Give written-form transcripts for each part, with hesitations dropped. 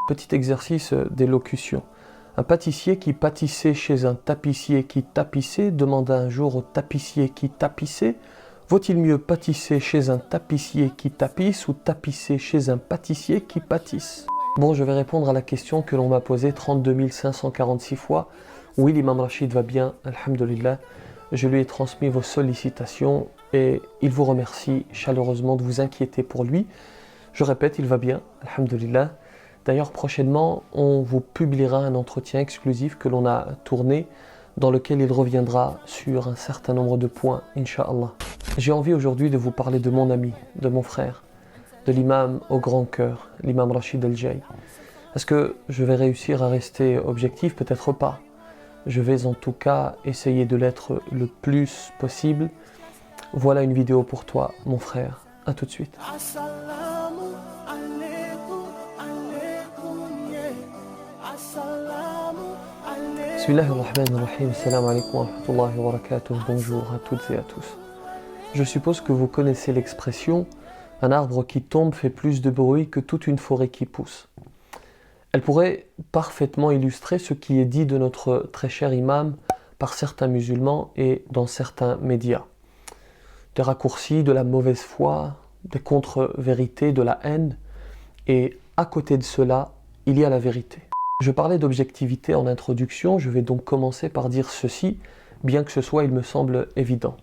Petit exercice d'élocution. Un pâtissier qui pâtissait chez un tapissier qui tapissait demanda un jour au tapissier qui tapissait: vaut-il mieux pâtisser chez un tapissier qui tapisse ou tapisser chez un pâtissier qui pâtisse? Bon, je vais répondre à la question que l'on m'a posée 32 546 fois. Oui, l'imam Rachid va bien, alhamdulillah. Je lui ai transmis vos sollicitations et il vous remercie chaleureusement de vous inquiéter pour lui. Je répète, il va bien, alhamdulillah. D'ailleurs, prochainement, on vous publiera un entretien exclusif que l'on a tourné dans lequel il reviendra sur un certain nombre de points, Inch'Allah. J'ai envie aujourd'hui de vous parler de mon ami, de mon frère, de l'imam au grand cœur, l'imam Rachid El-Jay. Est-ce que je vais réussir à rester objectif? Peut-être pas. Je vais en tout cas essayer de l'être le plus possible. Voilà une vidéo pour toi, mon frère. A tout de suite. Bismillahirrahmanirrahim. Assalamu alaikum wa rahmatullahi wa barakatuh. Bonjour à toutes et à tous. Je suppose que vous connaissez l'expression « un arbre qui tombe fait plus de bruit que toute une forêt qui pousse ». Elle pourrait parfaitement illustrer ce qui est dit de notre très cher imam par certains musulmans et dans certains médias. Des raccourcis, de la mauvaise foi, des contre-vérités, de la haine, et à côté de cela, il y a la vérité. Je parlais d'objectivité en introduction, je vais donc commencer par dire ceci, bien que ce soit, il me semble, évident.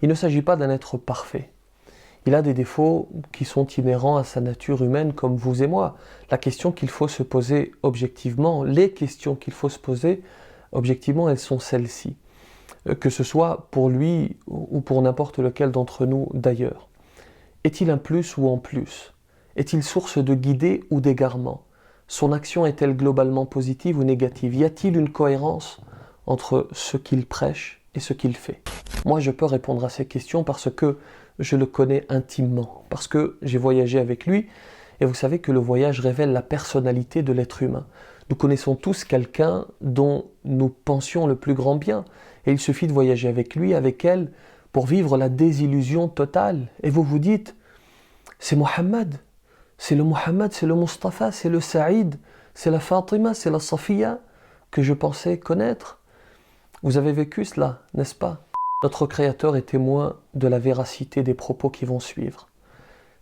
Il ne s'agit pas d'un être parfait. Il a des défauts qui sont inhérents à sa nature humaine comme vous et moi. La question qu'il faut se poser objectivement, les questions qu'il faut se poser objectivement, elles sont celles-ci. Que ce soit pour lui ou pour n'importe lequel d'entre nous d'ailleurs. Est-il un plus ou en plus? Est-il source de guidée ou d'égarement? Son action est-elle globalement positive ou négative? Y a-t-il une cohérence entre ce qu'il prêche et ce qu'il fait? Moi, je peux répondre à ces questions parce que je le connais intimement, parce que j'ai voyagé avec lui, et vous savez que le voyage révèle la personnalité de l'être humain. Nous connaissons tous quelqu'un dont nous pensions le plus grand bien, et il suffit de voyager avec lui, avec elle, pour vivre la désillusion totale. Et vous vous dites, c'est Mohammed, c'est le Mohammed, c'est le Mustafa, c'est le Saïd, c'est la Fatima, c'est la Safiya que je pensais connaître. Vous avez vécu cela, n'est-ce pas? Notre Créateur est témoin de la véracité des propos qui vont suivre.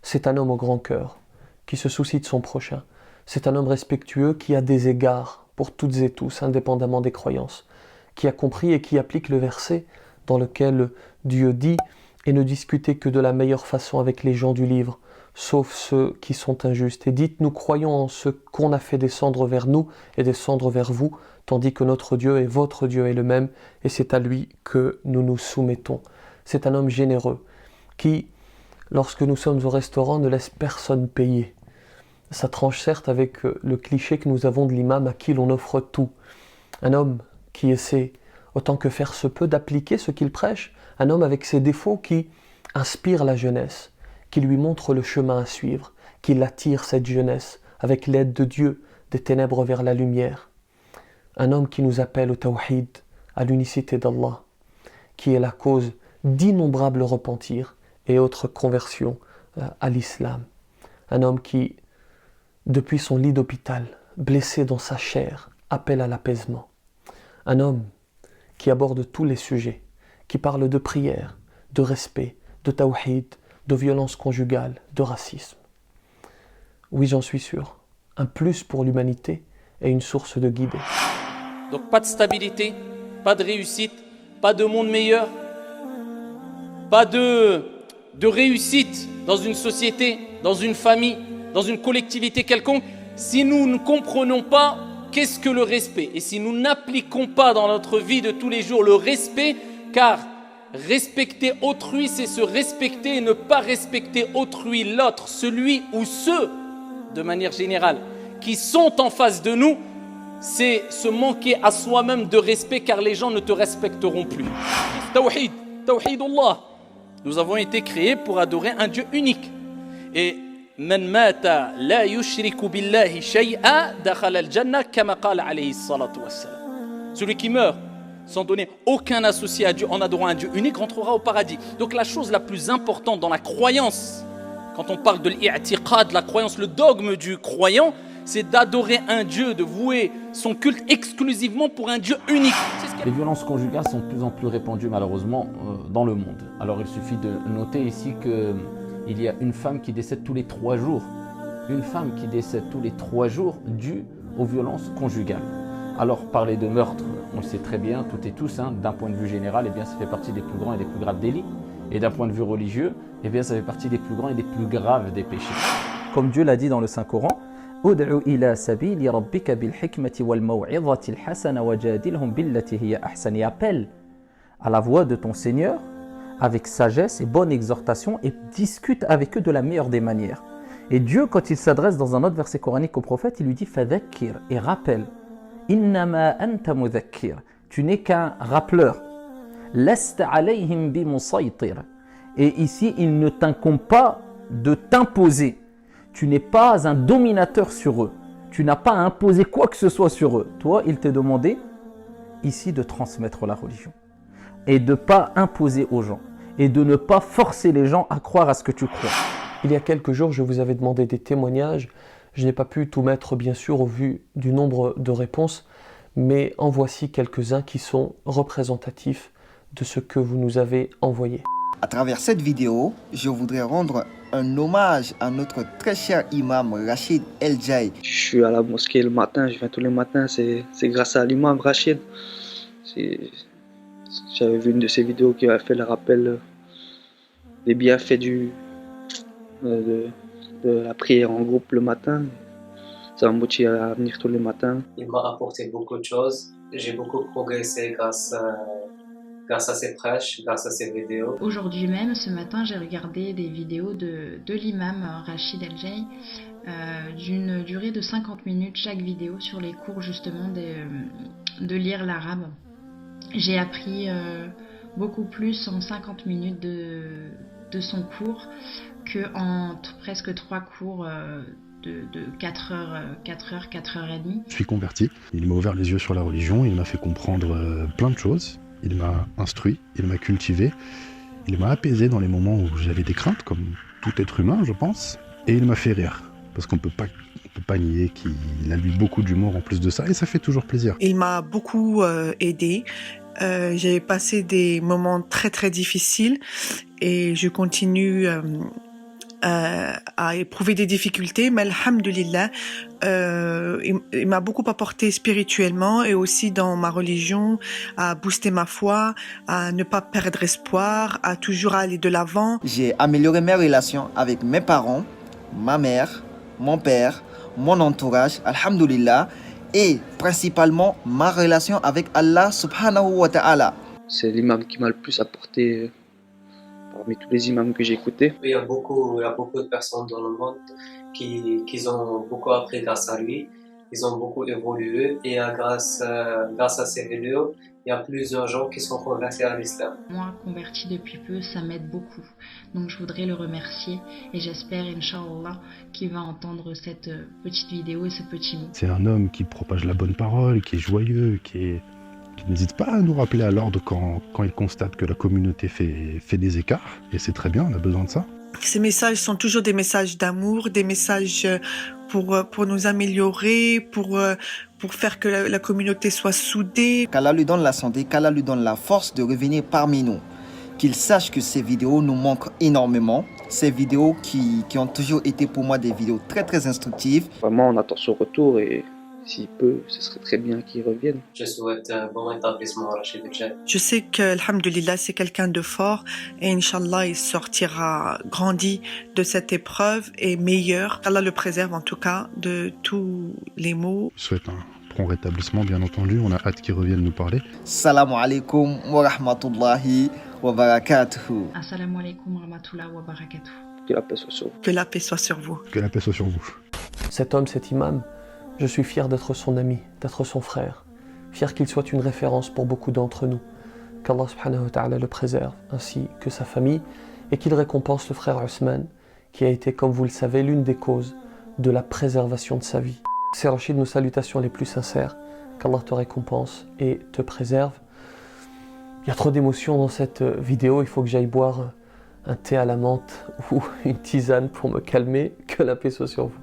C'est un homme au grand cœur, qui se soucie de son prochain. C'est un homme respectueux qui a des égards pour toutes et tous, indépendamment des croyances, qui a compris et qui applique le verset dans lequel Dieu dit « Et ne discutez que de la meilleure façon avec les gens du livre, sauf ceux qui sont injustes. Et dites, nous croyons en ce qu'on a fait descendre vers nous et descendre vers vous, tandis que notre Dieu et votre Dieu est le même, et c'est à lui que nous nous soumettons. » C'est un homme généreux, qui, lorsque nous sommes au restaurant, ne laisse personne payer. Ça tranche certes avec le cliché que nous avons de l'imam à qui l'on offre tout. Un homme qui essaie, autant que faire se peut, d'appliquer ce qu'il prêche, un homme avec ses défauts qui inspire la jeunesse, qui lui montre le chemin à suivre, qui l'attire cette jeunesse, avec l'aide de Dieu, des ténèbres vers la lumière. Un homme qui nous appelle au tawhid, à l'unicité d'Allah, qui est la cause d'innombrables repentirs et autres conversions à l'islam. Un homme qui, depuis son lit d'hôpital, blessé dans sa chair, appelle à l'apaisement. Un homme qui aborde tous les sujets, qui parle de prière, de respect, de tawhid, de violence conjugale, de racisme. Oui, j'en suis sûr, un plus pour l'humanité et une source de guidée. Donc pas de stabilité, pas de réussite, pas de monde meilleur, pas de réussite dans une société, dans une famille, dans une collectivité quelconque, si nous ne comprenons pas qu'est-ce que le respect. Et si nous n'appliquons pas dans notre vie de tous les jours le respect, car respecter autrui, c'est se respecter et ne pas respecter autrui, l'autre, celui ou ceux, de manière générale, qui sont en face de nous, c'est se manquer à soi-même de respect car les gens ne te respecteront plus. Tawhid, Tawhidullah. Nous avons été créés pour adorer un Dieu unique. Et man mata la yushriku billahi shay'a dakhala al-jannah kama qala alayhi salatu wassalam. Celui qui meurt sans donner aucun associé à Dieu en adorant un Dieu unique rentrera au paradis. Donc la chose la plus importante dans la croyance, quand on parle de l'i'tiqad, la croyance, le dogme du croyant, c'est d'adorer un Dieu, de vouer son culte exclusivement pour un Dieu unique. Les violences conjugales sont de plus en plus répandues malheureusement dans le monde. Alors il suffit de noter ici qu'il y a une femme qui décède tous les 3 jours. Une femme qui décède tous les 3 jours due aux violences conjugales. Alors parler de meurtre, on le sait très bien, toutes et tous, d'un point de vue général, eh bien, ça fait partie des plus grands et des plus graves délits. Et d'un point de vue religieux, eh bien, ça fait partie des plus grands et des plus graves des péchés. Comme Dieu l'a dit dans le Saint-Coran, Ud'u ila sabili rabbika bil hikmati wal maw'izati al hasana wajadilhum billati hiya ahsan. Et appelle à la voix de ton Seigneur avec sagesse et bonne exhortation et discute avec eux de la meilleure des manières. Et Dieu, quand il s'adresse dans un autre verset coranique au prophète, il lui dit fadhakkir, et rappelle. Innama anta mudhakkir, tu n'es qu'un rappeleur. Lasta alayhim bimusaytir. Et ici, il ne t'incombe pas de t'imposer. Tu n'es pas un dominateur sur eux. Tu n'as pas à imposer quoi que ce soit sur eux. Toi, il t'est demandé ici de transmettre la religion. Et de ne pas imposer aux gens. Et de ne pas forcer les gens à croire à ce que tu crois. Il y a quelques jours, je vous avais demandé des témoignages. Je n'ai pas pu tout mettre, bien sûr, au vu du nombre de réponses. Mais en voici quelques-uns qui sont représentatifs de ce que vous nous avez envoyé. À travers cette vidéo, je voudrais rendre un hommage à notre très cher imam Rachid El-Jai. Je suis à la mosquée le matin, je viens tous les matins, c'est grâce à l'imam Rachid. J'avais vu une de ses vidéos qui a fait le rappel des bienfaits de la prière en groupe le matin. Ça m'a motivé à venir tous les matins. Il m'a apporté beaucoup de choses. J'ai beaucoup progressé grâce à ses prêches, grâce à ses vidéos. Aujourd'hui même, ce matin, j'ai regardé des vidéos de l'imam Rachid El-Jai d'une durée de 50 minutes chaque vidéo sur les cours justement de lire l'arabe. J'ai appris beaucoup plus en 50 minutes de son cours qu'en presque 3 cours de 4 heures et demie. Je suis converti, il m'a ouvert les yeux sur la religion, il m'a fait comprendre plein de choses. Il m'a instruit, il m'a cultivé, il m'a apaisé dans les moments où j'avais des craintes, comme tout être humain, je pense. Et il m'a fait rire, parce qu'on peut pas nier qu'il a lui beaucoup d'humour en plus de ça, et ça fait toujours plaisir. Il m'a beaucoup aidé. J'ai passé des moments très très difficiles et je continue à éprouver des difficultés, mais alhamdoulilah, il m'a beaucoup apporté spirituellement et aussi dans ma religion, à booster ma foi, à ne pas perdre espoir, à toujours aller de l'avant. J'ai amélioré mes relations avec mes parents, ma mère, mon père, mon entourage, alhamdoulilah, et principalement ma relation avec Allah subhanahu wa ta'ala. C'est l'imam qui m'a le plus apporté parmi tous les imams que j'ai écoutés. Il y a beaucoup de personnes dans le monde qui ont beaucoup appris grâce à lui. Ils ont beaucoup évolué et grâce à ces vidéos, il y a plusieurs gens qui sont convertis à l'islam. Moi, converti depuis peu, ça m'aide beaucoup. Donc je voudrais le remercier et j'espère, Inch'Allah, qu'il va entendre cette petite vidéo et ce petit mot. C'est un homme qui propage la bonne parole, qui est joyeux, qui n'hésite pas à nous rappeler à l'ordre quand il constate que la communauté fait des écarts. Et c'est très bien, on a besoin de ça. Ces messages sont toujours des messages d'amour, des messages pour nous améliorer, pour faire que la communauté soit soudée. Qu'Allah lui donne la santé, qu'Allah lui donne la force de revenir parmi nous. Qu'il sache que ces vidéos nous manquent énormément. Ces vidéos qui ont toujours été pour moi des vidéos très très instructives. Vraiment, on attend son retour et s'il peut, ce serait très bien qu'il revienne. Je souhaite un bon rétablissement à Rachid El-Jai. Je sais que, alhamdoulilah, c'est quelqu'un de fort et Inch'Allah, il sortira grandi de cette épreuve et meilleur. Allah le préserve en tout cas de tous les maux. Je souhaite un prompt rétablissement, bien entendu. On a hâte qu'il revienne nous parler. Salam alaikum wa rahmatullahi wa barakatuhu. Assalamu alaikum wa rahmatullahi wa barakatuh. Que la paix soit sur vous. Que la paix soit sur vous. Que la paix soit sur vous. Cet homme, cet imam, je suis fier d'être son ami, d'être son frère, fier qu'il soit une référence pour beaucoup d'entre nous, qu'Allah subhanahu wa ta'ala le préserve, ainsi que sa famille, et qu'il récompense le frère Ousmane, qui a été, comme vous le savez, l'une des causes de la préservation de sa vie. C'est Rachid, nos salutations les plus sincères, qu'Allah te récompense et te préserve. Il y a trop d'émotions dans cette vidéo, il faut que j'aille boire un thé à la menthe ou une tisane pour me calmer, que la paix soit sur vous.